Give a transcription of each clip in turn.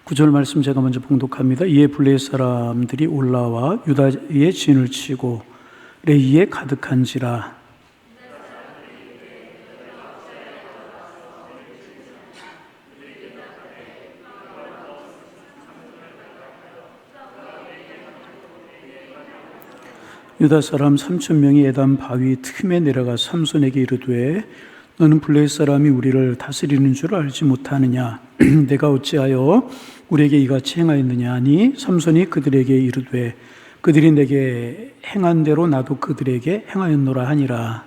9절 말씀 제가 먼저 봉독합니다. 이에 블레셋 사람들이 올라와 유다의 진을 치고 레이에 가득한지라. 유다 사람 3,000명이 에담 바위 틈에 내려가 삼손에게 이르되 너는 블레셋 사람이 우리를 다스리는 줄 알지 못하느냐? 내가 어찌하여 우리에게 이같이 행하였느냐 하니 삼손이 그들에게 이르되 그들이 내게 행한 대로 나도 그들에게 행하였노라 하니라.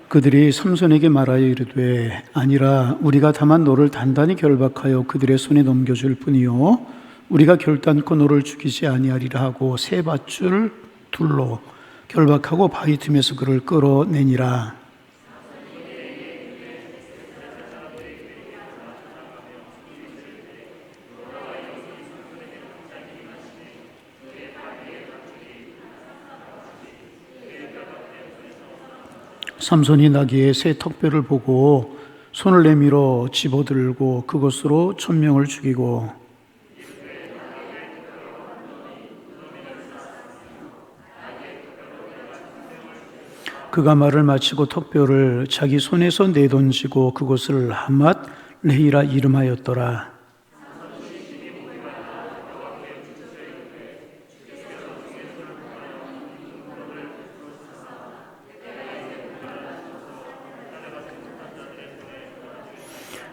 그들이 삼손에게 말하여 이르되 아니라 우리가 다만 너를 단단히 결박하여 그들의 손에 넘겨줄 뿐이요 우리가 결단코 너를 죽이지 아니하리라 하고 세 밧줄 둘로 결박하고 바위 틈에서 그를 끌어내니라. 삼손이 나귀의 새 턱뼈를 보고 손을 내밀어 집어들고 그것으로 1,000명을 죽이고 그가 말을 마치고 턱뼈를 자기 손에서 내던지고 그것을 하맛 레히라 이름하였더라.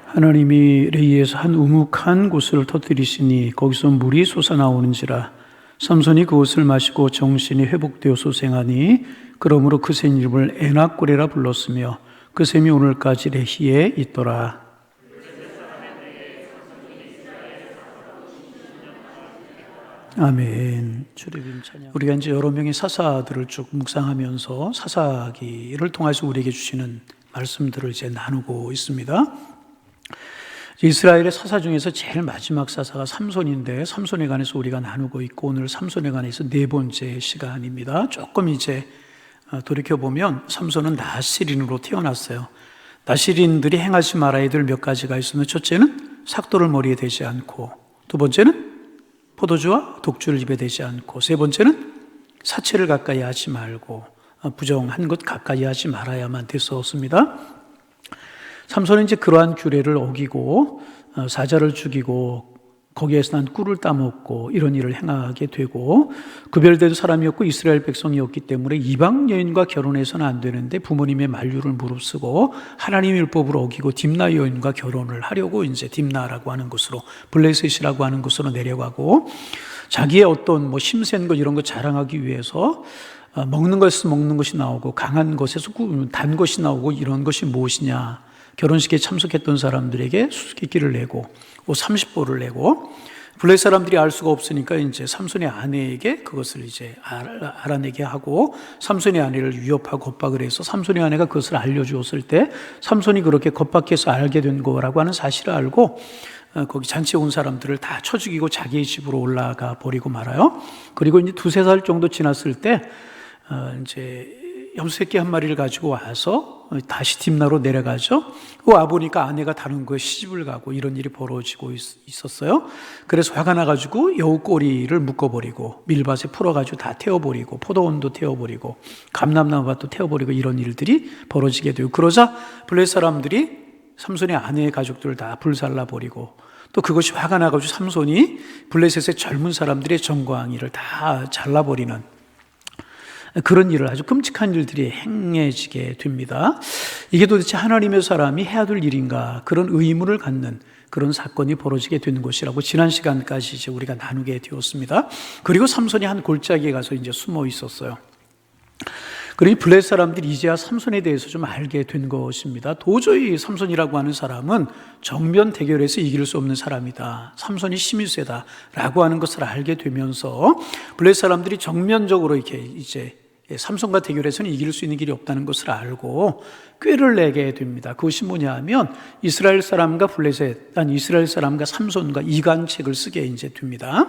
하나님이 레이에서 한 우묵한 곳을 터뜨리시니 거기서 물이 솟아나오는지라. 삼손이 그것을 마시고 정신이 회복되어 소생하니 그러므로 그 샘 이름을 에낙고레라 불렀으며 그 샘이 오늘까지 레히에 있더라. 아멘. 주례빈 찬양. 우리가 이제 여러 명의 사사들을 쭉 묵상하면서 사사기를 통해서 우리에게 주시는 말씀들을 이제 나누고 있습니다. 이스라엘의 사사 중에서 제일 마지막 사사가 삼손인데 삼손에 관해서 우리가 나누고 있고 오늘 삼손에 관해서 네 번째 시간입니다. 조금 이제 돌이켜보면 삼손은 나시린으로 태어났어요. 나시린들이 행하지 말아야 될 몇 가지가 있으면 첫째는 삭도를 머리에 대지 않고, 두 번째는 포도주와 독주를 입에 대지 않고, 세 번째는 사체를 가까이 하지 말고 부정한 것 가까이 하지 말아야만 됐었습니다. 삼손은 이제 그러한 규례를 어기고 사자를 죽이고 거기에서 난 꿀을 따먹고 이런 일을 행하게 되고 구별된 사람이었고 이스라엘 백성이었기 때문에 이방 여인과 결혼해서는 안 되는데 부모님의 만류를 무릅쓰고 하나님의 율법을 어기고 딥나 여인과 결혼을 하려고 이제 딥나라고 하는 곳으로 블레셋이라고 하는 곳으로 내려가고 자기의 어떤 힘센 것 이런 거 자랑하기 위해서 먹는 것에서 먹는 것이 나오고 강한 것에서 단 것이 나오고 이런 것이 무엇이냐. 결혼식에 참석했던 사람들에게 수수께끼를 내고 30보를 내고 블레셋 사람들이 알 수가 없으니까 이제 삼손의 아내에게 그것을 이제 알아내게 하고 삼손의 아내를 위협하고 겁박을 해서 삼손의 아내가 그것을 알려주었을 때 삼손이 그렇게 겁박해서 알게 된 거라고 하는 사실을 알고 거기 잔치에 온 사람들을 다 쳐 죽이고 자기의 집으로 올라가 버리고 말아요. 그리고 이제 2-3살 정도 지났을 때 이제 염소새끼 한 마리를 가지고 와서 다시 딥나로 내려가죠. 와보니까 아내가 다른 거에 시집을 가고 이런 일이 벌어지고 있었어요. 그래서 화가 나가지고 여우 꼬리를 묶어버리고 밀밭에 풀어가지고 다 태워버리고 포도원도 태워버리고 감람나무밭도 태워버리고 이런 일들이 벌어지게 되고 그러자 블레셋 사람들이 삼손의 아내의 가족들을 다 불살라버리고 또 그것이 화가 나가지고 삼손이 블레셋의 젊은 사람들의 정광이를 다 잘라버리는 그런 일을 아주 끔찍한 일들이 행해지게 됩니다. 이게 도대체 하나님의 사람이 해야 될 일인가 그런 의문을 갖는 그런 사건이 벌어지게 되는 것이라고 지난 시간까지 이제 우리가 나누게 되었습니다. 그리고 삼손이 한 골짜기에 가서 이제 숨어 있었어요. 그러니 블레셋 사람들이 이제야 삼손에 대해서 좀 알게 된 것입니다. 도저히 삼손이라고 하는 사람은 정면 대결에서 이길 수 없는 사람이다. 삼손이 힘이 세다라고 하는 것을 알게 되면서 블레셋 사람들이 정면적으로 이렇게 이제 삼손과 대결에서는 이길 수 있는 길이 없다는 것을 알고 꾀를 내게 됩니다. 그것이 뭐냐 하면 이스라엘 사람과 블레셋, 이스라엘 사람과 삼손과 이간책을 쓰게 이제 됩니다.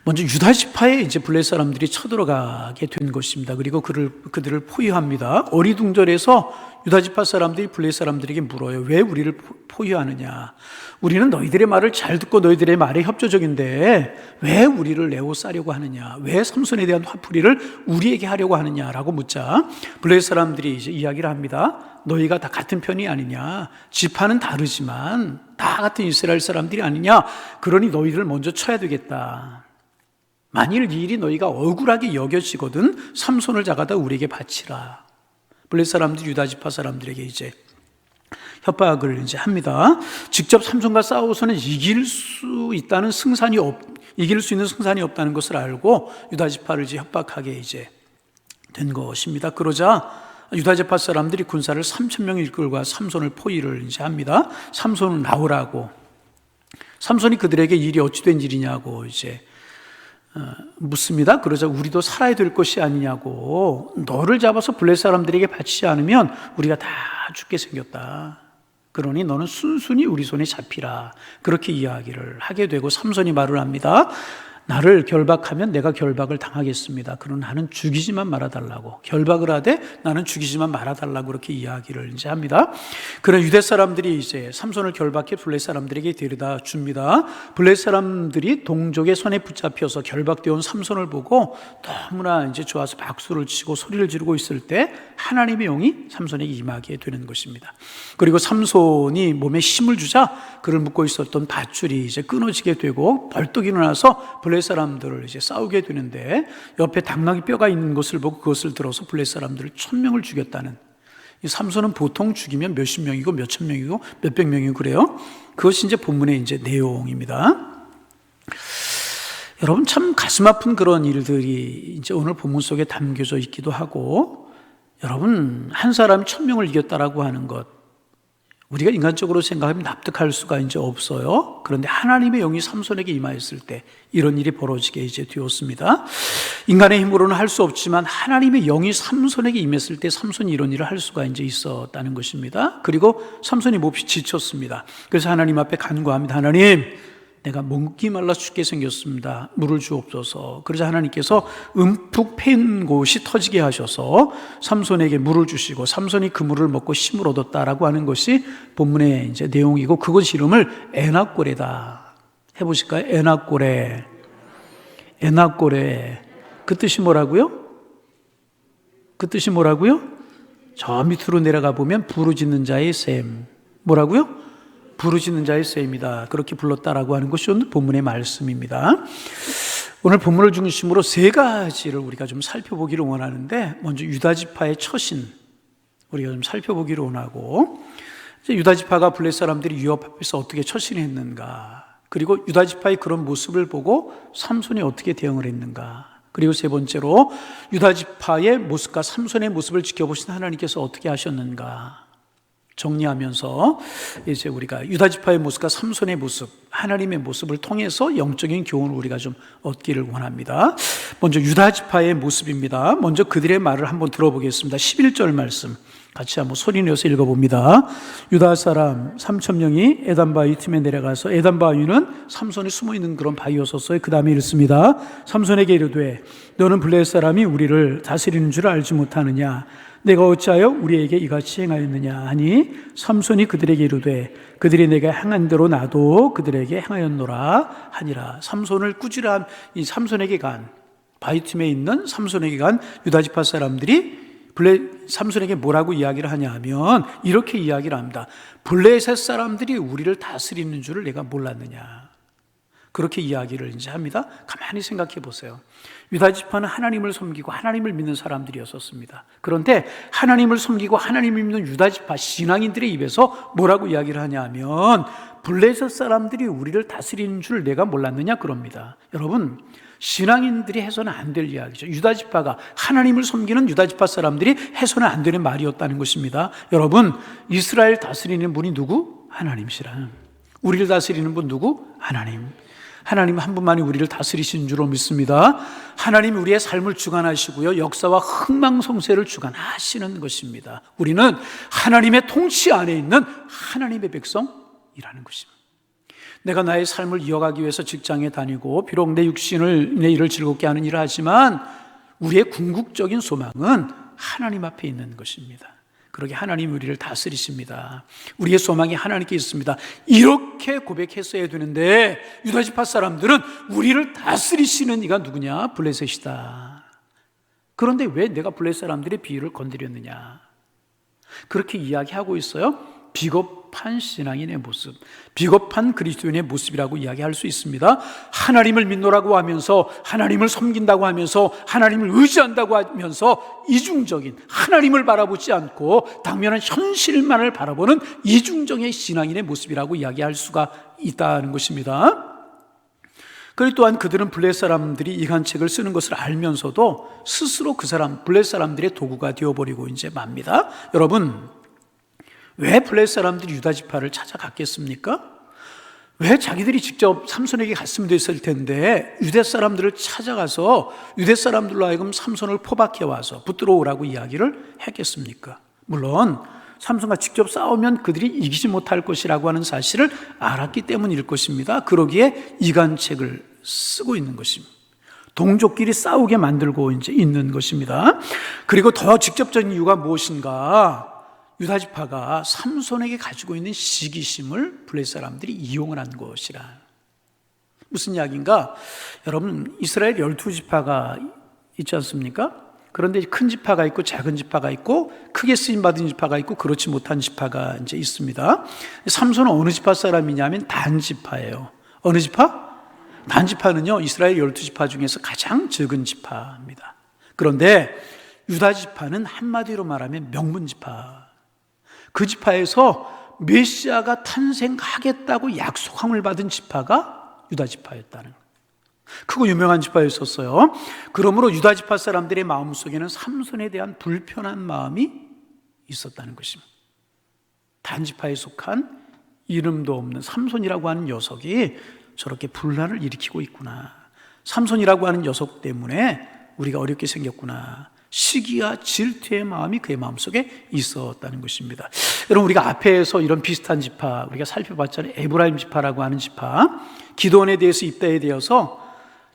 먼저 유다 지파에 이제 블레셋 사람들이 쳐들어가게 된 것입니다. 그리고 그들을 포위합니다. 어리둥절해서 유다 지파 사람들이 블레셋 사람들에게 물어요. 왜 우리를 포위하느냐? 우리는 너희들의 말을 잘 듣고 너희들의 말에 협조적인데 왜 우리를 내오싸려고 하느냐? 왜 삼손에 대한 화풀이를 우리에게 하려고 하느냐라고 묻자 블레셋 사람들이 이제 이야기를 합니다. 너희가 다 같은 편이 아니냐? 지파는 다르지만 다 같은 이스라엘 사람들이 아니냐? 그러니 너희들을 먼저 쳐야 되겠다. 만일 이 일이 너희가 억울하게 여겨지거든 삼손을 잡아다 우리에게 바치라. 블레셋 사람들이 유다 지파 사람들에게 이제 협박을 이제 합니다. 직접 삼손과 싸워서는 이길 수 있는 승산이 없다는 것을 알고 유다 지파를 이제 협박하게 이제 된 것입니다. 그러자 유다 지파 사람들이 군사를 3,000명을 이끌고 삼손을 포위를 이제 합니다. 삼손을 나오라고. 삼손이 그들에게 일이 어찌 된 일이냐고 이제 묻습니다. 그러자 우리도 살아야 될 것이 아니냐고. 너를 잡아서 블레셋 사람들에게 바치지 않으면 우리가 다 죽게 생겼다. 그러니 너는 순순히 우리 손에 잡히라. 그렇게 이야기를 하게 되고 삼손이 말을 합니다. 나를 결박하면 내가 결박을 당하겠습니다. 그러나 나는 죽이지만 말아달라고. 결박을 하되 나는 죽이지만 말아달라고 그렇게 이야기를 이제 합니다. 그런 유대 사람들이 이제 삼손을 결박해 블레셋 사람들에게 데려다 줍니다. 블레셋 사람들이 동족의 손에 붙잡혀서 결박되어 온 삼손을 보고 너무나 이제 좋아서 박수를 치고 소리를 지르고 있을 때 하나님의 영이 삼손에게 임하게 되는 것입니다. 그리고 삼손이 몸에 힘을 주자 그를 묶고 있었던 밧줄이 이제 끊어지게 되고 벌떡 일어나서 블레셋 사람들을 이제 싸우게 되는데 옆에 당나귀 뼈가 있는 것을 보고 그것을 들어서 블레셋 사람들을 1,000명을 죽였다는. 이 삼손은 보통 죽이면 몇십 명이고 몇천 명이고 몇백 명이고 그래요. 그것이 이제 본문의 이제 내용입니다. 여러분 참 가슴 아픈 그런 일들이 이제 오늘 본문 속에 담겨져 있기도 하고, 여러분 한 사람이 1,000명을 이겼다라고 하는 것 우리가 인간적으로 생각하면 납득할 수가 이제 없어요. 그런데 하나님의 영이 삼손에게 임하였을 때 이런 일이 벌어지게 이제 되었습니다. 인간의 힘으로는 할 수 없지만 하나님의 영이 삼손에게 임했을 때 삼손이 이런 일을 할 수가 이제 있었다는 것입니다. 그리고 삼손이 몹시 지쳤습니다. 그래서 하나님 앞에 간구합니다. 하나님, 내가 목이 말라 죽게 생겼습니다. 물을 주옵소서. 그러자 하나님께서 움푹 패인 곳이 터지게 하셔서 삼손에게 물을 주시고 삼손이 그 물을 먹고 힘을 얻었다라고 하는 것이 본문의 이제 내용이고, 그것 이름을 에낙고레다. 해보실까요? 에낙고레. 에낙고레. 그 뜻이 뭐라고요? 그 뜻이 뭐라고요? 저 밑으로 내려가 보면 부르짖는 자의 셈. 뭐라고요? 부르짖는 자의 셈이다. 그렇게 불렀다라고 하는 것이 오늘 본문의 말씀입니다. 오늘 본문을 중심으로 세 가지를 우리가 좀 살펴보기를 원하는데, 먼저 유다 지파의 처신 우리가 좀 살펴보기를 원하고, 유다 지파가 블레셋 사람들이 위협 앞에서 어떻게 처신했는가, 그리고 유다 지파의 그런 모습을 보고 삼손이 어떻게 대응을 했는가, 그리고 세 번째로 유다 지파의 모습과 삼손의 모습을 지켜보신 하나님께서 어떻게 하셨는가 정리하면서 이제 우리가 유다 지파의 모습과 삼손의 모습, 하나님의 모습을 통해서 영적인 교훈을 우리가 좀 얻기를 원합니다. 먼저 유다 지파의 모습입니다. 먼저 그들의 말을 한번 들어보겠습니다. 11절 말씀 같이 한번 소리 내어서 읽어봅니다. 유다 사람 3,000명이 에단 바위 틈에 내려가서, 에단 바위는 삼손이 숨어있는 그런 바위였었어요. 그 다음에 읽습니다. 삼손에게 이르되 너는 블레셋 사람이 우리를 다스리는 줄 알지 못하느냐? 내가 어찌하여 우리에게 이같이 행하였느냐 하니, 삼손이 그들에게 이르되 그들이 내게 행한 대로 나도 그들에게 행하였노라 하니라. 삼손을 꾸지람한 이 삼손에게 간, 바위틈에 있는 삼손에게 간 유다 지파 사람들이 삼손에게 뭐라고 이야기를 하냐 하면 이렇게 이야기를 합니다. 블레셋 사람들이 우리를 다스리는 줄을 내가 몰랐느냐. 그렇게 이야기를 이제 합니다. 가만히 생각해 보세요. 유다 지파는 하나님을 섬기고 하나님을 믿는 사람들이었었습니다. 그런데 하나님을 섬기고 하나님을 믿는 유다 지파 신앙인들의 입에서 뭐라고 이야기를 하냐 하면 블레셋 사람들이 우리를 다스리는 줄 내가 몰랐느냐 그럽니다. 여러분, 신앙인들이 해서는 안 될 이야기죠. 유다 지파가, 하나님을 섬기는 유다 지파 사람들이 해서는 안 되는 말이었다는 것입니다. 여러분, 이스라엘 다스리는 분이 누구? 하나님이시라. 우리를 다스리는 분 누구? 하나님. 하나님 한 분만이 우리를 다스리신 줄로 믿습니다. 하나님이 우리의 삶을 주관하시고요, 역사와 흥망성쇠를 주관하시는 것입니다. 우리는 하나님의 통치 안에 있는 하나님의 백성이라는 것입니다. 내가 나의 삶을 이어가기 위해서 직장에 다니고 비록 내 육신을 내 일을 즐겁게 하는 일을 하지만 우리의 궁극적인 소망은 하나님 앞에 있는 것입니다. 그러게 하나님 우리를 다스리십니다. 우리의 소망이 하나님께 있습니다. 이렇게 고백했어야 되는데 유다지파 사람들은 우리를 다스리시는 이가 누구냐? 블레셋이다. 그런데 왜 내가 블레셋 사람들의 비유를 건드렸느냐? 그렇게 이야기하고 있어요. 비겁한 신앙인의 모습, 비겁한 그리스도인의 모습이라고 이야기할 수 있습니다. 하나님을 믿노라고 하면서, 하나님을 섬긴다고 하면서, 하나님을 의지한다고 하면서 이중적인, 하나님을 바라보지 않고 당면한 현실만을 바라보는 이중적인 신앙인의 모습이라고 이야기할 수가 있다는 것입니다. 그리고 또한 그들은 블레셋 사람들이 이간책을 쓰는 것을 알면서도 스스로 그 사람, 블레셋 사람들의 도구가 되어버리고 이제 맙니다. 여러분, 왜 블레셋 사람들이 유다 지파를 찾아갔겠습니까? 왜 자기들이 직접 삼손에게 갔으면 됐을 텐데 유대 사람들을 찾아가서 유대 사람들로 하여금 삼손을 포박해 와서 붙들어 오라고 이야기를 했겠습니까? 물론 삼손과 직접 싸우면 그들이 이기지 못할 것이라고 하는 사실을 알았기 때문일 것입니다. 그러기에 이간책을 쓰고 있는 것입니다. 동족끼리 싸우게 만들고 이제 있는 것입니다. 그리고 더 직접적인 이유가 무엇인가? 유다 지파가 삼손에게 가지고 있는 시기심을 블레셋 사람들이 이용을 한 것이라. 무슨 이야기인가? 여러분, 이스라엘 12지파가 있지 않습니까? 그런데 큰 지파가 있고 작은 지파가 있고 크게 쓰임 받은 지파가 있고 그렇지 못한 지파가 이제 있습니다. 삼손은 어느 지파 사람이냐면 단 지파예요. 어느 지파? 단 지파는요, 이스라엘 12지파 중에서 가장 적은 지파입니다. 그런데 유다 지파는 한마디로 말하면 명문 지파. 그 지파에서 메시아가 탄생하겠다고 약속함을 받은 지파가 유다 지파였다는, 크고 유명한 지파였었어요. 그러므로 유다 지파 사람들의 마음속에는 삼손에 대한 불편한 마음이 있었다는 것입니다. 단 지파에 속한 이름도 없는 삼손이라고 하는 녀석이 저렇게 분란을 일으키고 있구나, 삼손이라고 하는 녀석 때문에 우리가 어렵게 생겼구나, 시기와 질투의 마음이 그의 마음속에 있었다는 것입니다. 여러분, 우리가 앞에서 이런 비슷한 지파 우리가 살펴봤잖아요. 에브라임 지파라고 하는 지파, 기드온에 대해서 입대에 되어서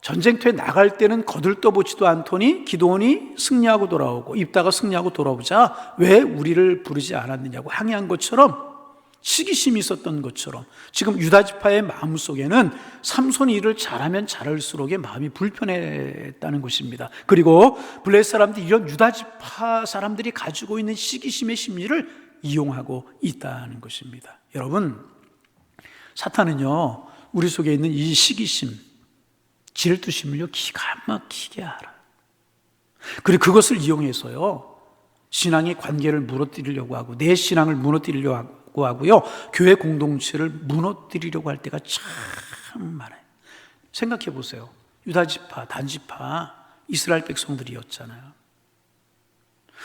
전쟁터에 나갈 때는 거들떠보지도 않더니 기드온이 승리하고 돌아오고 입다가 승리하고 돌아오자 왜 우리를 부르지 않았느냐고 항의한 것처럼, 시기심이 있었던 것처럼 지금 유다 지파의 마음속에는 삼손이 일을 잘하면 잘할수록의 마음이 불편했다는 것입니다. 그리고 블레셋 사람들이 이런 유다 지파 사람들이 가지고 있는 시기심의 심리를 이용하고 있다는 것입니다. 여러분, 사탄은요, 우리 속에 있는 이 시기심, 질투심을요 기가 막히게 알아요. 그리고 그것을 이용해서요 신앙의 관계를 무너뜨리려고 하고 내 신앙을 무너뜨리려고 하고요 교회 공동체를 무너뜨리려고 할 때가 참 많아요. 생각해 보세요. 유다지파, 단지파, 이스라엘 백성들이었잖아요.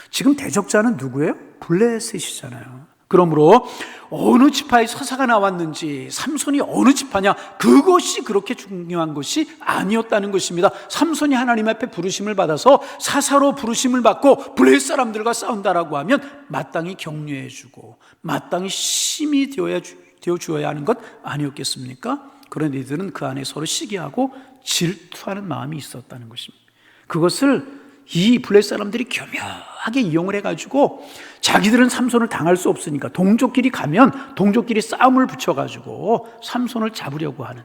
지금 대적자는 누구예요? 블레셋이잖아요. 그러므로 어느 지파의 사사가 나왔는지, 삼손이 어느 지파냐, 그것이 그렇게 중요한 것이 아니었다는 것입니다. 삼손이 하나님 앞에 부르심을 받아서 사사로 부르심을 받고 블레셋 사람들과 싸운다라고 하면 마땅히 격려해주고 마땅히 힘이 되어 주어야 하는 것 아니었겠습니까? 그런데 이들은 그 안에 서로 시기하고 질투하는 마음이 있었다는 것입니다. 그것을 이 블레셋 사람들이 교묘하게 이용을 해가지고 자기들은 삼손을 당할 수 없으니까 동족끼리 가면 동족끼리 싸움을 붙여가지고 삼손을 잡으려고 하는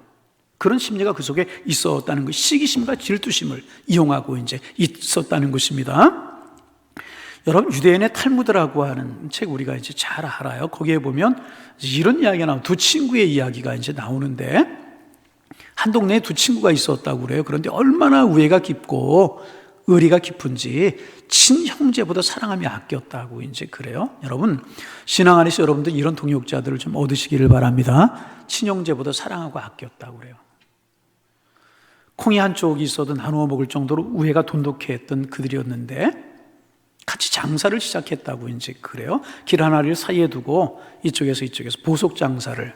그런 심리가 그 속에 있었다는 것, 시기심과 질투심을 이용하고 이제 있었다는 것입니다. 여러분, 유대인의 탈무드라고 하는 책 우리가 이제 잘 알아요. 거기에 보면 이런 이야기가 나와요. 두 친구의 이야기가 이제 나오는데 한 동네에 두 친구가 있었다고 그래요. 그런데 얼마나 우애가 깊고 의리가 깊은지 친형제보다 사랑하며 아꼈다고 이제 그래요. 여러분, 신앙 안에서 여러분들 이런 동역자들을 좀 얻으시기를 바랍니다. 친형제보다 사랑하고 아꼈다고 그래요. 콩이 한쪽이 있어도 나누어 먹을 정도로 우애가 돈독했던 그들이었는데 같이 장사를 시작했다고 이제 그래요. 길 하나를 사이에 두고 이쪽에서 보석 장사를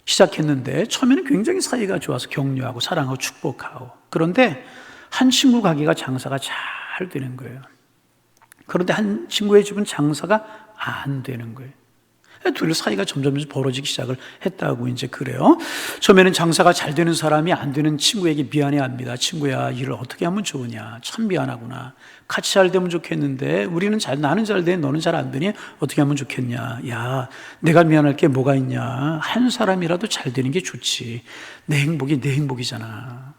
시작했는데 처음에는 굉장히 사이가 좋아서 격려하고 사랑하고 축복하고, 그런데 한 친구 가게가 장사가 잘 되는 거예요. 그런데 한 친구의 집은 장사가 안 되는 거예요. 둘 사이가 점점 벌어지기 시작을 했다고 이제 그래요. 처음에는 장사가 잘 되는 사람이 안 되는 친구에게 미안해합니다. 친구야, 일을 어떻게 하면 좋으냐? 참 미안하구나. 같이 잘 되면 좋겠는데 나는 잘 돼, 너는 잘 안 되니 어떻게 하면 좋겠냐? 야, 내가 미안할 게 뭐가 있냐? 한 사람이라도 잘 되는 게 좋지. 내 행복이 내 행복이잖아.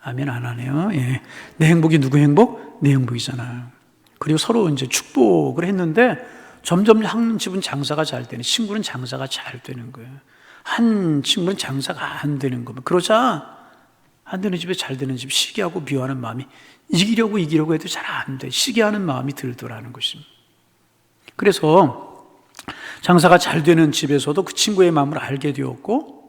아멘 안 하네요. 예. 내 행복이 누구 행복? 내 행복이잖아. 그리고 서로 이제 축복을 했는데 점점 한 집은 장사가 잘 되는, 친구는 장사가 잘 되는 거예요. 한 친구는 장사가 안 되는 거예요. 그러자 안 되는 집에 잘 되는 집, 시기하고 미워하는 마음이 이기려고 해도 잘 안 돼. 시기하는 마음이 들더라는 것입니다. 그래서 장사가 잘 되는 집에서도 그 친구의 마음을 알게 되었고,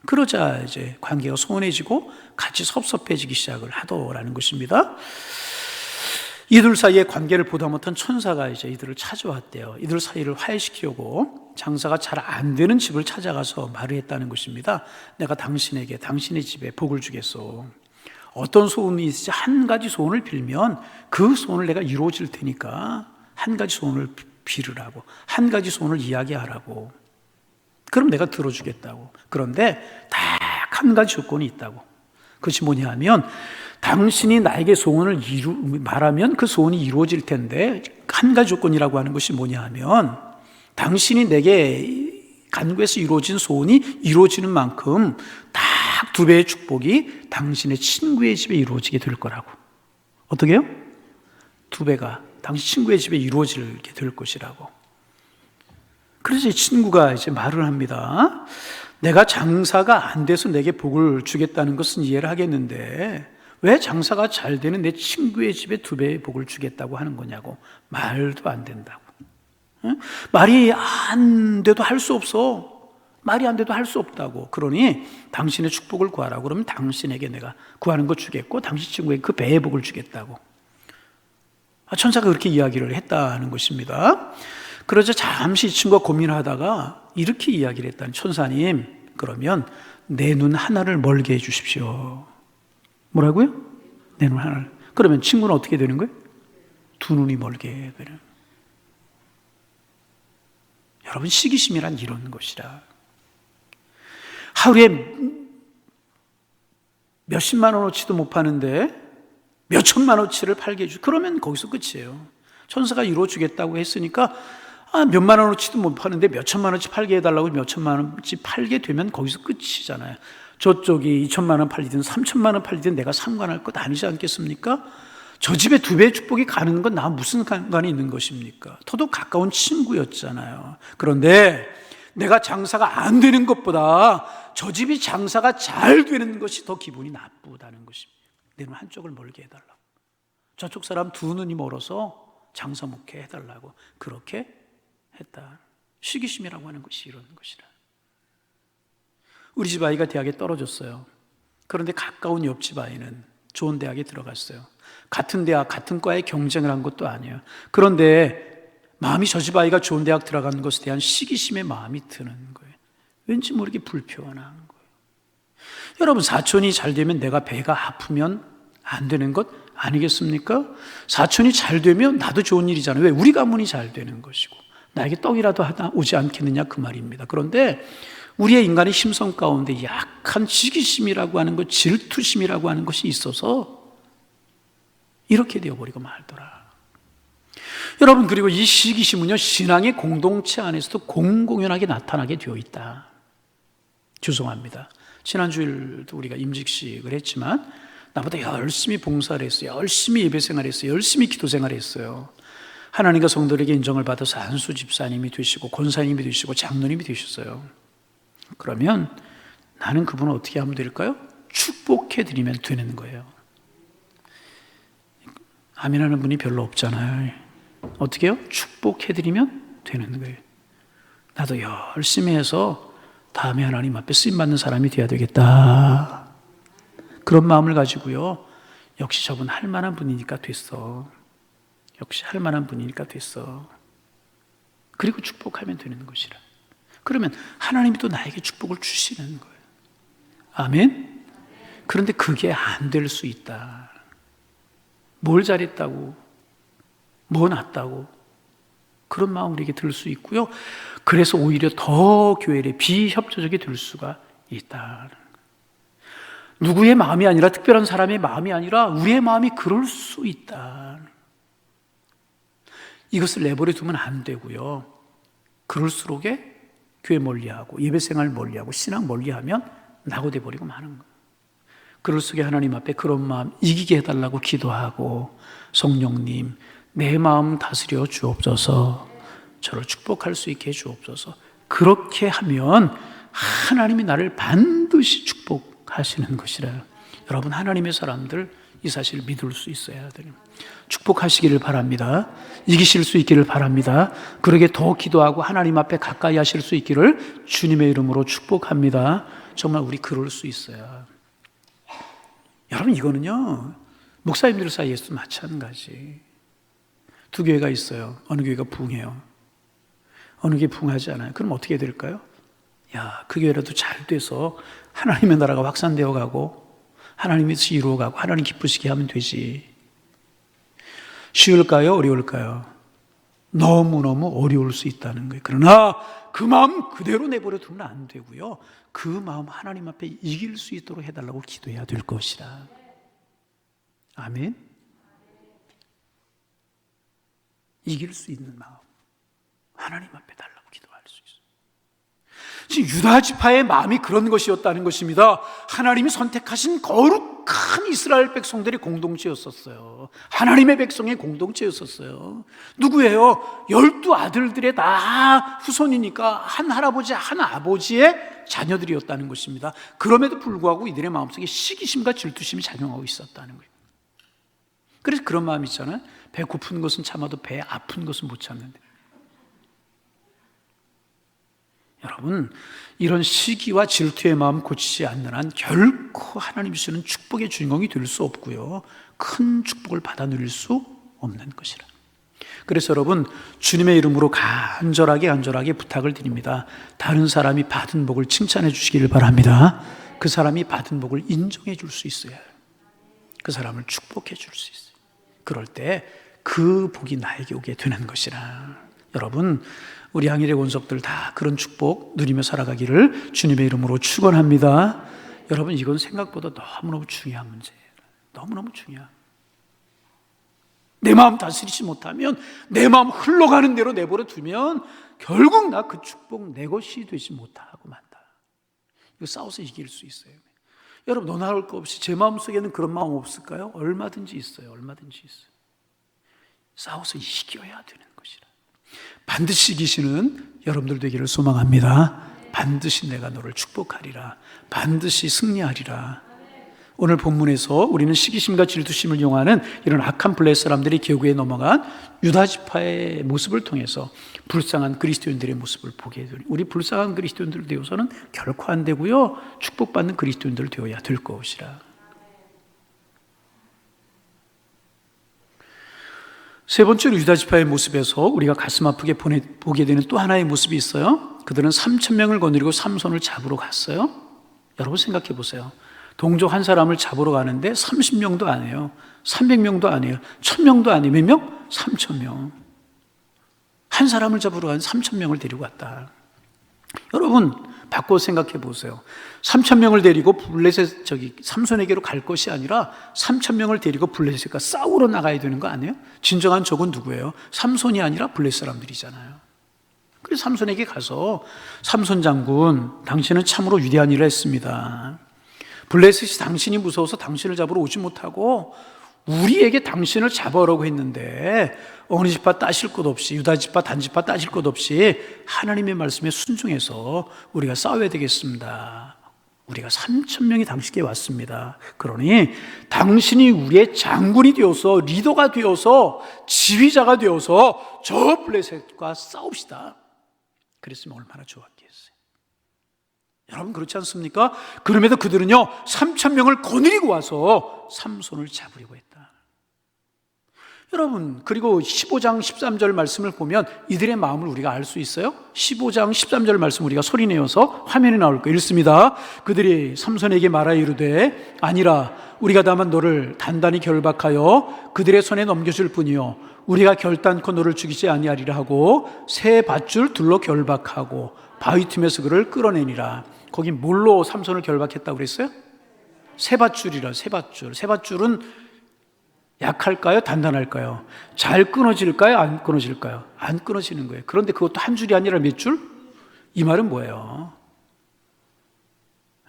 그러자 이제 관계가 소원해지고 같이 섭섭해지기 시작을 하더라는 것입니다. 이들 사이의 관계를 보다 못한 천사가 이제 이들을 찾아왔대요. 이들 사이를 화해시키려고 장사가 잘 안 되는 집을 찾아가서 말을 했다는 것입니다. 내가 당신에게 당신의 집에 복을 주겠소. 어떤 소원이 있을지 한 가지 소원을 빌면 그 소원을 내가 이루어질 테니까 한 가지 소원을 빌으라고, 한 가지 소원을 이야기하라고. 그럼 내가 들어주겠다고. 그런데 딱 한 가지 조건이 있다고. 그것이 뭐냐 하면, 당신이 나에게 소원을 말하면 그 소원이 이루어질 텐데, 한 가지 조건이라고 하는 것이 뭐냐 하면, 당신이 내게 간구해서 이루어진 소원이 이루어지는 만큼 딱 2배의 축복이 당신의 친구의 집에 이루어지게 될 거라고. 어떻게 해요? 2배가 당신 친구의 집에 이루어지게 될 것이라고. 그래서 이 친구가 이제 말을 합니다. 내가 장사가 안 돼서 내게 복을 주겠다는 것은 이해를 하겠는데 왜 장사가 잘 되는 내 친구의 집에 2배의 복을 주겠다고 하는 거냐고. 말도 안 된다고. 말이 안 돼도 할 수 없어. 말이 안 돼도 할 수 없다고. 그러니 당신의 축복을 구하라고. 그러면 당신에게 내가 구하는 거 주겠고 당신 친구에게 그 배의 복을 주겠다고. 천사가 그렇게 이야기를 했다는 것입니다. 그러자 잠시 이 친구가 고민하다가 이렇게 이야기를 했다는, 천사님, 그러면 내 눈 하나를 멀게 해 주십시오. 뭐라고요? 내 눈 하나를. 그러면 친구는 어떻게 되는 거예요? 2눈이 멀게 되는. 여러분, 시기심이란 이런 것이라. 하루에 몇십만 원어치도 못 파는데 몇천만 원어치를 팔게 해주. 그러면 거기서 끝이에요. 천사가 이루어주겠다고 했으니까 몇만 원어치도 못 파는데 몇천만 원어치 팔게 해달라고 몇천만 원어치 팔게 되면 거기서 끝이잖아요. 저쪽이 2천만 원 팔리든 3천만 원 팔리든 내가 상관할 것 아니지 않겠습니까? 저 집에 2배의 축복이 가는 건 나 무슨 상관이 있는 것입니까? 더더욱 가까운 친구였잖아요. 그런데 내가 장사가 안 되는 것보다 저 집이 장사가 잘 되는 것이 더 기분이 나쁘다는 것입니다. 내 눈 한쪽을 멀게 해달라고. 저쪽 사람 2눈이 멀어서 장사 못해 해달라고 그렇게 했다. 시기심이라고 하는 것이 이런 것이라. 우리 집 아이가 대학에 떨어졌어요. 그런데 가까운 옆집 아이는 좋은 대학에 들어갔어요. 같은 대학, 같은 과에 경쟁을 한 것도 아니에요. 그런데 마음이 저 집 아이가 좋은 대학 들어가는 것에 대한 시기심의 마음이 드는 거예요. 왠지 모르게 불편한 거예요. 여러분, 사촌이 잘 되면 내가 배가 아프면 안 되는 것 아니겠습니까? 사촌이 잘 되면 나도 좋은 일이잖아요. 왜? 우리 가문이 잘 되는 것이고 나에게 떡이라도 하나 오지 않겠느냐 그 말입니다. 그런데 우리의 인간의 심성 가운데 약한 시기심이라고 하는 것, 질투심이라고 하는 것이 있어서 이렇게 되어버리고 말더라. 여러분, 그리고 이 시기심은요, 신앙의 공동체 안에서도 공공연하게 나타나게 되어 있다. 죄송합니다. 지난주일도 우리가 임직식을 했지만 나보다 열심히 봉사를 했어요. 열심히 예배 생활을 했어요. 열심히 기도 생활을 했어요. 하나님과 성도에게 인정을 받아서 안수 집사님이 되시고 권사님이 되시고 장로님이 되셨어요. 그러면 나는 그분을 어떻게 하면 될까요? 축복해드리면 되는 거예요. 아멘하는 분이 별로 없잖아요. 어떻게 해요? 축복해드리면 되는 거예요. 나도 열심히 해서 다음에 하나님 앞에 쓰임받는 사람이 되어야 되겠다. 그런 마음을 가지고요. 역시 저분 할 만한 분이니까 됐어. 역시 할 만한 분이니까 됐어. 그리고 축복하면 되는 것이라. 그러면 하나님이 또 나에게 축복을 주시는 거예요. 아멘? 그런데 그게 안 될 수 있다. 뭘 잘했다고? 뭐 낫다고? 그런 마음 우리에게 들 수 있고요. 그래서 오히려 더 교회에 비협조적이 될 수가 있다. 누구의 마음이 아니라, 특별한 사람의 마음이 아니라 우리의 마음이 그럴 수 있다. 이것을 내버려 두면 안 되고요. 그럴수록에 교회 멀리하고 예배생활 멀리하고 신앙 멀리하면 낙오돼 버리고 마는 거예요. 그럴 속에 하나님 앞에 그런 마음 이기게 해달라고 기도하고, 성령님 내 마음 다스려 주옵소서, 저를 축복할 수 있게 해 주옵소서. 그렇게 하면 하나님이 나를 반드시 축복하시는 것이라. 여러분, 하나님의 사람들 이 사실을 믿을 수 있어야 돼요. 축복하시기를 바랍니다. 이기실 수 있기를 바랍니다. 그러게 더 기도하고 하나님 앞에 가까이 하실 수 있기를 주님의 이름으로 축복합니다. 정말 우리 그럴 수 있어요. 여러분, 이거는요 목사님들 사이에서도 마찬가지. 두 교회가 있어요. 어느 교회가 부흥해요, 어느 교회 부흥하지 않아요. 그럼 어떻게 될까요? 야, 그 교회라도 잘 돼서 하나님의 나라가 확산되어 가고 하나님의 뜻이 이루어가고 하나님 기쁘시게 하면 되지. 쉬울까요? 어려울까요? 너무너무 어려울 수 있다는 거예요. 그러나 그 마음 그대로 내버려 두면 안 되고요, 그 마음 하나님 앞에 이길 수 있도록 해달라고 기도해야 될 것이라. 아멘. 이길 수 있는 마음 하나님 앞에 달라고 기도할 수 있어요. 지금 유다 지파의 마음이 그런 것이었다는 것입니다. 하나님이 선택하신 거룩한 이스라엘 백성들의 공동체였었어요. 하나님의 백성의 공동체였었어요. 누구예요? 12 아들들의 다 후손이니까 한 할아버지 한 아버지의 자녀들이었다는 것입니다. 그럼에도 불구하고 이들의 마음속에 시기심과 질투심이 작용하고 있었다는 거예요. 그래서 그런 마음이 있잖아요. 배 고픈 것은 참아도 배 아픈 것은 못 참는데. 여러분, 이런 시기와 질투의 마음 고치지 않는 한 결코 하나님 주시는 축복의 주인공이 될 수 없고요, 큰 축복을 받아 누릴 수 없는 것이라. 그래서 여러분, 주님의 이름으로 간절하게 부탁을 드립니다. 다른 사람이 받은 복을 칭찬해 주시기를 바랍니다. 그 사람이 받은 복을 인정해 줄 수 있어야 해요. 그 사람을 축복해 줄 수 있어요. 그럴 때 그 복이 나에게 오게 되는 것이라. 여러분, 우리 항일의 권속들 다 그런 축복 누리며 살아가기를 주님의 이름으로 축원합니다. 여러분, 이건 생각보다 너무너무 중요한 문제예요. 너무너무 중요한. 내 마음 다스리지 못하면, 내 마음 흘러가는 대로 내버려 두면 결국 나 그 축복 내 것이 되지 못하고 만다. 이거 싸워서 이길 수 있어요. 여러분, 너나 할 거 없이 제 마음속에는 그런 마음 없을까요? 얼마든지 있어요. 얼마든지 있어요. 싸워서 이겨야 되는 것이라. 반드시 이기시는 여러분들 되기를 소망합니다. 반드시 내가 너를 축복하리라. 반드시 승리하리라. 오늘 본문에서 우리는 시기심과 질투심을 이용하는 이런 악한 블레 사람들이 교구에 넘어간 유다 지파의 모습을 통해서 불쌍한 그리스도인들의 모습을 보게 되니, 우리 불쌍한 그리스도인들 되어서는 결코 안 되고요, 축복받는 그리스도인들 되어야 될 것이라. 세 번째로 유다 지파의 모습에서 우리가 가슴 아프게 보게 되는 또 하나의 모습이 있어요. 그들은 3,000명을 거느리고 삼손을 잡으러 갔어요. 여러분 생각해 보세요. 동족 한 사람을 잡으러 가는데 30명도 아니에요, 300명도 아니에요, 1,000명도 아니에요. 몇 명? 3,000명. 한 사람을 잡으러 간 3,000명을 데리고 갔다. 여러분 바꿔 생각해 보세요. 3,000명을 데리고 삼손에게로 갈 것이 아니라 3,000명을 데리고 블레셋과 싸우러 나가야 되는 거 아니에요? 진정한 적은 누구예요? 삼손이 아니라 블레셋 사람들이잖아요. 그래서 삼손에게 가서, 삼손 장군, 당신은 참으로 위대한 일을 했습니다. 블레셋이 당신이 무서워서 당신을 잡으러 오지 못하고 우리에게 당신을 잡아오라고 했는데, 어느 지파 따실 것 없이, 유다 지파 단 지파 따실 것 없이 하나님의 말씀에 순종해서 우리가 싸워야 되겠습니다. 우리가 3,000명이 당신께 왔습니다. 그러니 당신이 우리의 장군이 되어서, 리더가 되어서, 지휘자가 되어서 저 블레셋과 싸웁시다. 그랬으면 얼마나 좋았겠어요. 여러분 그렇지 않습니까? 그럼에도 그들은요 3,000명을 거느리고 와서 삼손을 잡으려고 했다. 여러분, 그리고 15장 13절 말씀을 보면 이들의 마음을 우리가 알 수 있어요. 15장 13절 말씀 우리가 소리내어서 화면에 나올 거예요. 읽습니다. 그들이 삼손에게 말하 이르되 아니라 우리가 다만 너를 단단히 결박하여 그들의 손에 넘겨줄 뿐이요 우리가 결단코 너를 죽이지 아니하리라 하고 새 밧줄 둘로 결박하고 바위 틈에서 그를 끌어내니라. 거기 뭘로 삼손을 결박했다고 그랬어요? 새 밧줄이라. 새 밧줄. 새 밧줄은 약할까요? 단단할까요? 잘 끊어질까요? 안 끊어질까요? 안 끊어지는 거예요. 그런데 그것도 한 줄이 아니라 몇 줄? 이 말은 뭐예요?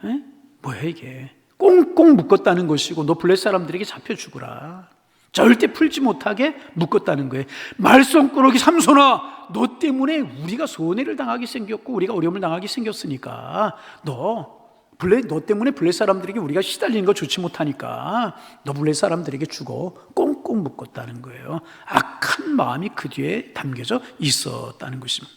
에? 뭐예요 이게? 꽁꽁 묶었다는 것이고 너 블레셋 사람들에게 잡혀 죽으라. 절대 풀지 못하게 묶었다는 거예요. 말썽꾸러기 삼손아, 너 때문에 우리가 손해를 당하게 생겼고 우리가 어려움을 당하게 생겼으니까 너 때문에 블레셋 사람들에게 우리가 시달리는 거 좋지 못하니까 너 블레셋 사람들에게 죽어. 꽁꽁 묶었다는 거예요. 악한 마음이 그 뒤에 담겨져 있었다는 것입니다.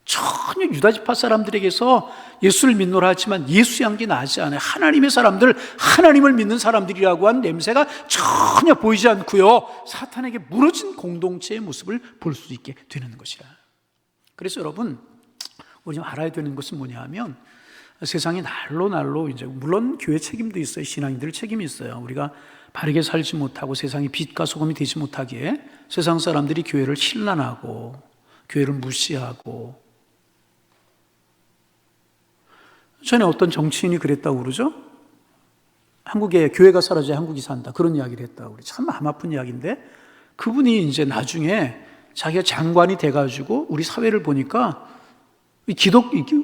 전혀 유다지파 사람들에게서 예수를 믿노라 하지만 예수 향기 나지 않아요. 하나님의 사람들, 하나님을 믿는 사람들이라고 한 냄새가 전혀 보이지 않고요, 사탄에게 무너진 공동체의 모습을 볼 수 있게 되는 것이라. 그래서 여러분, 우리 좀 알아야 되는 것은 뭐냐 하면 세상이 날로 이제 물론 교회 책임도 있어요. 신앙인들 책임이 있어요. 우리가 바르게 살지 못하고 세상이 빛과 소금이 되지 못하기에 세상 사람들이 교회를 신란하고 교회를 무시하고, 전에 어떤 정치인이 그랬다고 그러죠? 한국에 교회가 사라져야 한국이 산다, 그런 이야기를 했다고 그래요. 참 마음 아픈 이야기인데, 그분이 이제 나중에 자기가 장관이 돼가지고 우리 사회를 보니까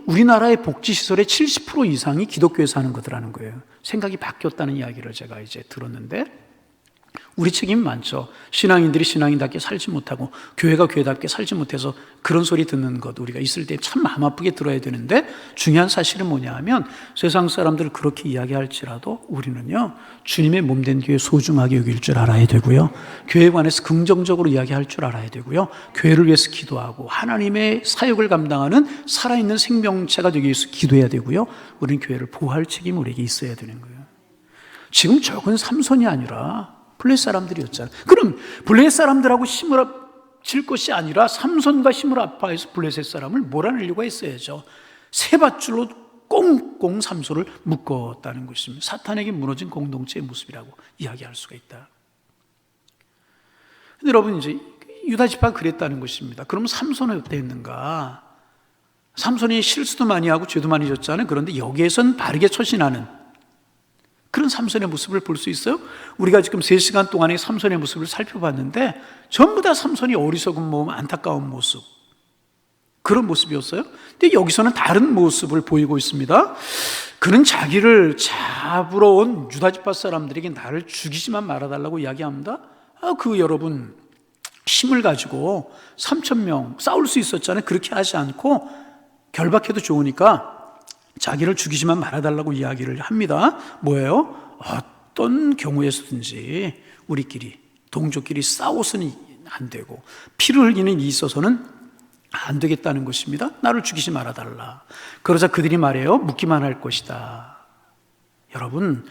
우리나라의 복지시설의 70% 이상이 기독교에 사는 거더라는 거예요. 생각이 바뀌었다는 이야기를 제가 이제 들었는데, 우리 책임이 많죠. 신앙인들이 신앙인답게 살지 못하고 교회가 교회답게 살지 못해서 그런 소리 듣는 것, 우리가 있을 때 참 마음 아프게 들어야 되는데, 중요한 사실은 뭐냐 하면 세상 사람들을 그렇게 이야기할지라도 우리는요, 주님의 몸된 교회 소중하게 여길 줄 알아야 되고요, 교회에 관해서 긍정적으로 이야기할 줄 알아야 되고요, 교회를 위해서 기도하고 하나님의 사역을 감당하는 살아있는 생명체가 되기 위해서 기도해야 되고요, 우리는 교회를 보호할 책임이 우리에게 있어야 되는 거예요. 지금 적은 삼손이 아니라 블레셋 사람들이었잖아요. 그럼 블레셋 사람들하고 힘을 질 것이 아니라 삼손과 힘을 합해서 블레셋 사람을 몰아내려고 했어야죠. 새 밧줄로 꽁꽁 삼손을 묶었다는 것입니다. 사탄에게 무너진 공동체의 모습이라고 이야기할 수가 있다. 근데 여러분, 이제 유다 지파가 그랬다는 것입니다. 그럼 삼손은 어땠는가? 삼손이 실수도 많이 하고 죄도 많이 졌잖아요. 그런데 여기에선 바르게 처신하는 그런 삼손의 모습을 볼 수 있어요. 우리가 지금 3시간 동안의 삼손의 모습을 살펴봤는데 전부 다 삼손이 어리석은 몸, 안타까운 모습, 그런 모습이었어요. 근데 여기서는 다른 모습을 보이고 있습니다. 그는 자기를 잡으러 온 유다지파 사람들에게 나를 죽이지만 말아달라고 이야기합니다. 여러분, 힘을 가지고 3,000명 싸울 수 있었잖아요. 그렇게 하지 않고 결박해도 좋으니까 자기를 죽이지만 말아달라고 이야기를 합니다. 뭐예요? 어떤 경우에서든지 우리끼리, 동족끼리 싸워서는 안 되고 피를 흘리는 일이 있어서는 안 되겠다는 것입니다. 나를 죽이지 말아달라. 그러자 그들이 말해요. 묻기만 할 것이다. 여러분,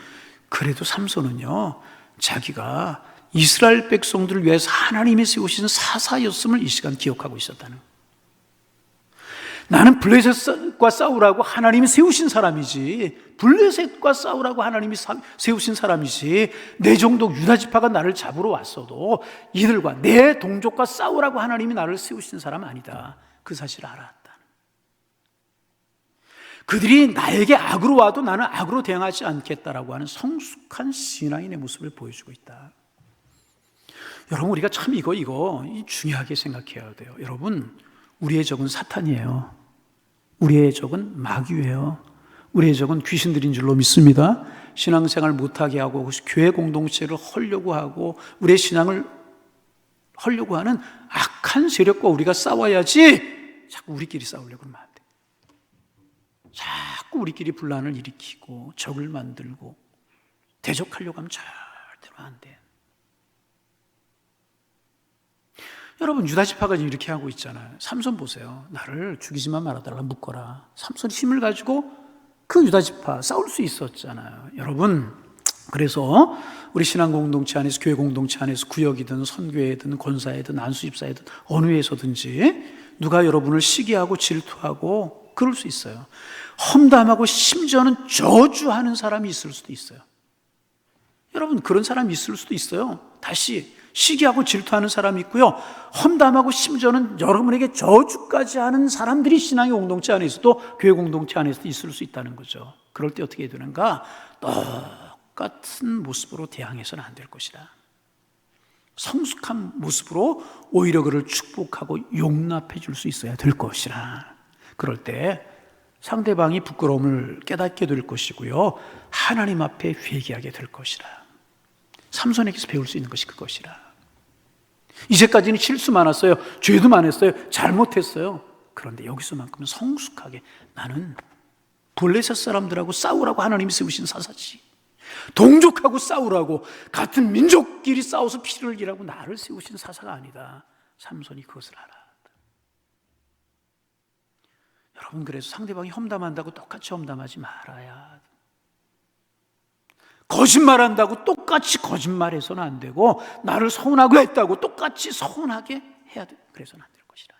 그래도 삼손은요, 자기가 이스라엘 백성들을 위해서 하나님이 세우신 사사였음을 이 시간 기억하고 있었다는 거예요. 나는 블레셋과 싸우라고 하나님이 세우신 사람이지, 블레셋과 싸우라고 하나님이 세우신 사람이지, 내 종족 유다지파가 나를 잡으러 왔어도 이들과 내 동족과 싸우라고 하나님이 나를 세우신 사람 아니다. 그 사실을 알았다. 그들이 나에게 악으로 와도 나는 악으로 대응하지 않겠다라고 하는 성숙한 신앙인의 모습을 보여주고 있다. 여러분, 우리가 참 이거 중요하게 생각해야 돼요. 여러분, 우리의 적은 사탄이에요. 우리의 적은 마귀예요. 우리의 적은 귀신들인 줄로 믿습니다. 신앙생활 못하게 하고 교회 공동체를 헐려고 하고 우리의 신앙을 헐려고 하는 악한 세력과 우리가 싸워야지, 자꾸 우리끼리 싸우려고 하면 안 돼. 자꾸 우리끼리 분란을 일으키고 적을 만들고 대적하려고 하면 절대로 안 돼. 여러분, 유다지파가 이렇게 하고 있잖아요. 삼손 보세요. 나를 죽이지만 말아달라, 묶어라. 삼손이 힘을 가지고 그 유다지파 싸울 수 있었잖아요. 여러분, 그래서 우리 신앙 공동체 안에서, 교회 공동체 안에서, 구역이든 선교회든 권사회든 안수집사회든 어느 회에서든지 누가 여러분을 시기하고 질투하고 그럴 수 있어요. 험담하고 심지어는 저주하는 사람이 있을 수도 있어요. 여러분, 그런 사람이 있을 수도 있어요. 다시 시기하고 질투하는 사람이 있고요, 험담하고 심지어는 여러분에게 저주까지 하는 사람들이 신앙의 공동체 안에서도, 교회 공동체 안에서도 있을 수 있다는 거죠. 그럴 때 어떻게 해야 되는가? 똑같은 모습으로 대항해서는 안 될 것이다. 성숙한 모습으로 오히려 그를 축복하고 용납해 줄 수 있어야 될 것이라. 그럴 때 상대방이 부끄러움을 깨닫게 될 것이고요, 하나님 앞에 회개하게 될 것이라. 삼손에게서 배울 수 있는 것이 그것이라. 이제까지는 실수 많았어요. 죄도 많았어요. 잘못했어요. 그런데 여기서만큼은 성숙하게, 나는 블레셋 사람들하고 싸우라고 하나님이 세우신 사사지, 동족하고 싸우라고, 같은 민족끼리 싸워서 피를 흘리라고 나를 세우신 사사가 아니다. 삼손이 그것을 알아. 여러분, 그래서 상대방이 험담한다고 똑같이 험담하지 말아야, 거짓말한다고 똑같이 거짓말해서는 안 되고, 나를 서운하게 했다고 똑같이 서운하게 해야 돼. 그래서는 안 될 것이라.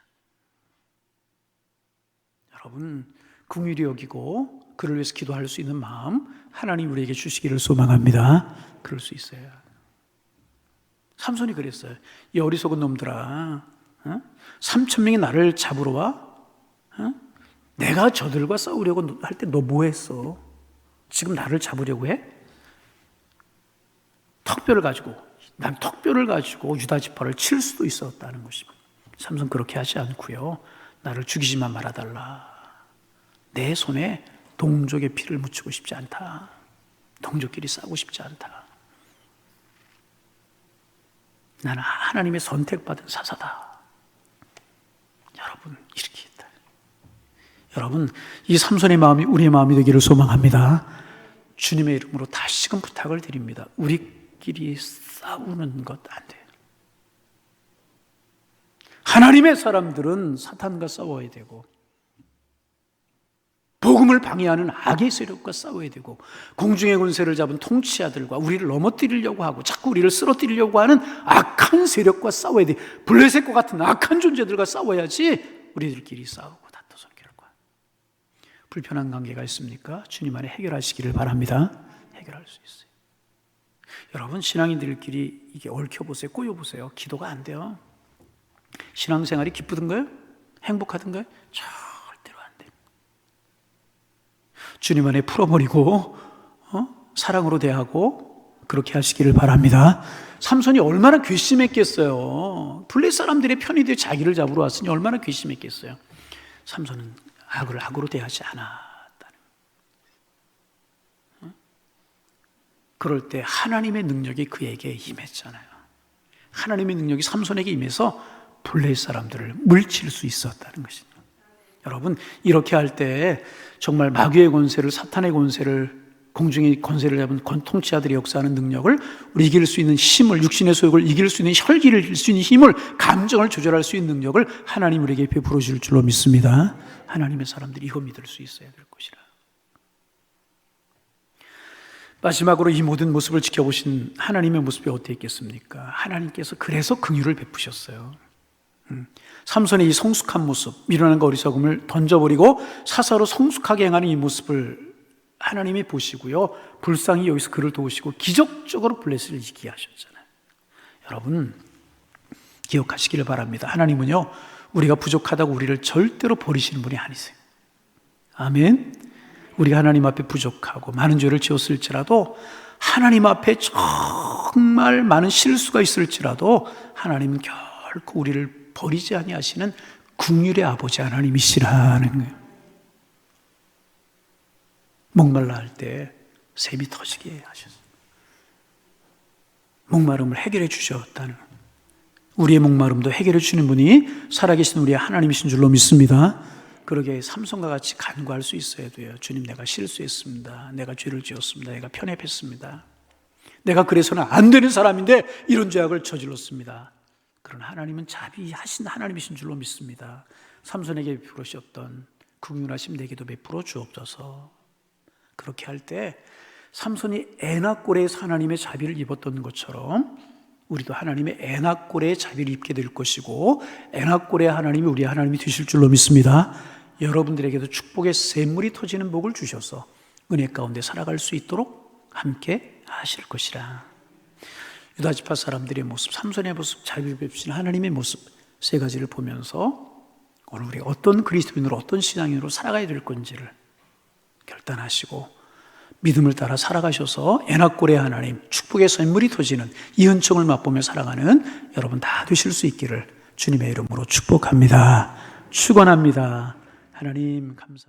여러분, 긍휼히 여기고 그를 위해서 기도할 수 있는 마음 하나님 우리에게 주시기를 소망합니다. 그럴 수 있어요. 삼손이 그랬어요. 이 어리석은 놈들아, 3,000명이 나를 잡으러 와? 내가 저들과 싸우려고 할 때 너 뭐 했어? 지금 나를 잡으려고 해? 난 턱뼈를 가지고 유다 지파를 칠 수도 있었다는 것입니다. 삼손 그렇게 하지 않고요, 나를 죽이지만 말아달라. 내 손에 동족의 피를 묻히고 싶지 않다. 동족끼리 싸우고 싶지 않다. 나는 하나님의 선택받은 사사다. 여러분, 이렇게 했다. 여러분, 이 삼손의 마음이 우리의 마음이 되기를 소망합니다. 주님의 이름으로 다시금 부탁을 드립니다. 우리끼리 싸우는 것 안 돼요. 하나님의 사람들은 사탄과 싸워야 되고, 복음을 방해하는 악의 세력과 싸워야 되고, 공중의 권세를 잡은 통치자들과 우리를 넘어뜨리려고 하고 자꾸 우리를 쓰러뜨리려고 하는 악한 세력과 싸워야 돼. 블레셋과 같은 악한 존재들과 싸워야지 우리들끼리 싸우고 다투선 결과 불편한 관계가 있습니까? 주님 안에 해결하시기를 바랍니다. 해결할 수 있어요. 여러분, 신앙인들끼리 이게 얽혀보세요. 꼬여보세요. 기도가 안 돼요. 신앙생활이 기쁘던가요? 행복하던가요? 절대로 안 돼요. 주님 안에 풀어버리고 사랑으로 대하고 그렇게 하시기를 바랍니다. 삼손이 얼마나 괘씸했겠어요. 블레셋 사람들의 편이 되어 자기를 잡으러 왔으니 얼마나 괘씸했겠어요. 삼손은 악을 악으로 대하지 않았다는. 그럴 때 하나님의 능력이 그에게 임했잖아요. 하나님의 능력이 삼손에게 임해서 블레셋 사람들을 물칠 수 있었다는 것입니다. 여러분, 이렇게 할 때 정말 마귀의 권세를, 사탄의 권세를, 공중의 권세를 잡은 통치자들이 역사하는 능력을, 우리 이길 수 있는 힘을, 육신의 소욕을 이길 수 있는, 혈기를 이길 수 있는 힘을, 감정을 조절할 수 있는 능력을 하나님 우리에게 베풀어 주실 줄로 믿습니다. 하나님의 사람들이 이거 믿을 수 있어야 될 것이라. 마지막으로 이 모든 모습을 지켜보신 하나님의 모습이 어땠겠습니까? 하나님께서 그래서 긍휼을 베푸셨어요. 삼손의 이 성숙한 모습, 미련한 거 어리석음을 던져버리고 사사로 성숙하게 행하는 이 모습을 하나님이 보시고요, 불쌍히 여기서 그를 도우시고 기적적으로 블레셋을 이기게 하셨잖아요. 여러분, 기억하시기를 바랍니다. 하나님은요, 우리가 부족하다고 우리를 절대로 버리시는 분이 아니세요. 아멘. 우리가 하나님 앞에 부족하고 많은 죄를 지었을지라도, 하나님 앞에 정말 많은 실수가 있을지라도 하나님은 결코 우리를 버리지 아니하시는 긍휼의 아버지 하나님이시라는 거예요. 목말라 할 때 샘이 터지게 하셨어요. 목마름을 해결해 주셨다는, 우리의 목마름도 해결해 주시는 분이 살아계신 우리의 하나님이신 줄로 믿습니다. 그러게 삼손과 같이 간구할 수 있어야 돼요. 주님, 내가 실수했습니다. 내가 죄를 지었습니다. 내가 편협했습니다. 내가 그래서는 안 되는 사람인데 이런 죄악을 저질렀습니다. 그러나 하나님은 자비하신 하나님이신 줄로 믿습니다. 삼손에게 베푸셨던 긍휼하심 내게도 베풀어 주옵소서. 그렇게 할 때 삼손이 에나골에서 하나님의 자비를 입었던 것처럼 우리도 하나님의 에나골의 자비를 입게 될 것이고 에나골의 하나님이 우리의 하나님이 되실 줄로 믿습니다. 여러분들에게도 축복의 샘물이 터지는 복을 주셔서 은혜 가운데 살아갈 수 있도록 함께 하실 것이라. 유다 지파 사람들의 모습, 삼손의 모습, 자비를 베푸신 하나님의 모습 세 가지를 보면서 오늘 우리 어떤 그리스도인으로 어떤 신앙인으로 살아가야 될 건지를 결단하시고 믿음을 따라 살아가셔서 에나골의 하나님, 축복의 샘물이 터지는 이 은총을 맛보며 살아가는 여러분 다 되실 수 있기를 주님의 이름으로 축복합니다. 축원합니다. 하나님 감사합니다.